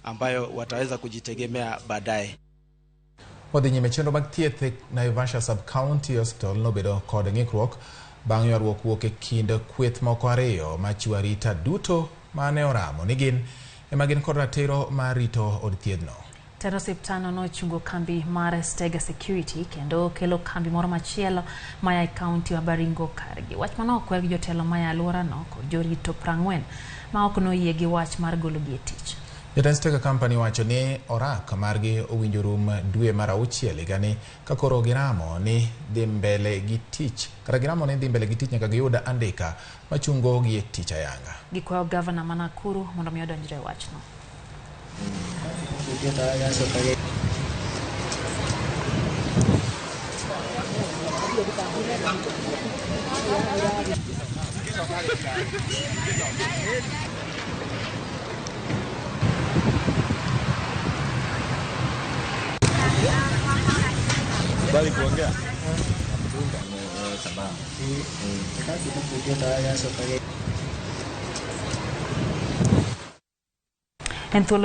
ambayo wataweza kujitegemea baadaye. Wadhi nyime chenro mag thieth e Naivasha Sub-County Hospital nobedo kod ng'ikruok bang' ywaruok wuok e kind kweth moko ariyo machiwo arita duto mane oramo ni gin ema gin kod ratiro mar rito od thiedhno. Teno osiptandno nochungo kambi mar Stega Security kendo kelo kambi moro machielo maya e kaunti ma Baringo kargi. Wach manokwer gi jotelo maya alworano kod jorito 40 ma ok noyie gi wach mar gologi e tich. Jatend Stega Company wacho ni orak margi owinjo rum dwe mar 6 higani ka koro giramo ni dhi mbele gi tich. Kata giramo ni dhi mbele gi tich nyaka giyud andika machungo gi e tich ayanga. Gikwayo gavana ma Nakuru mondo mi odonjre wachno. Bali kuongea. Sababu.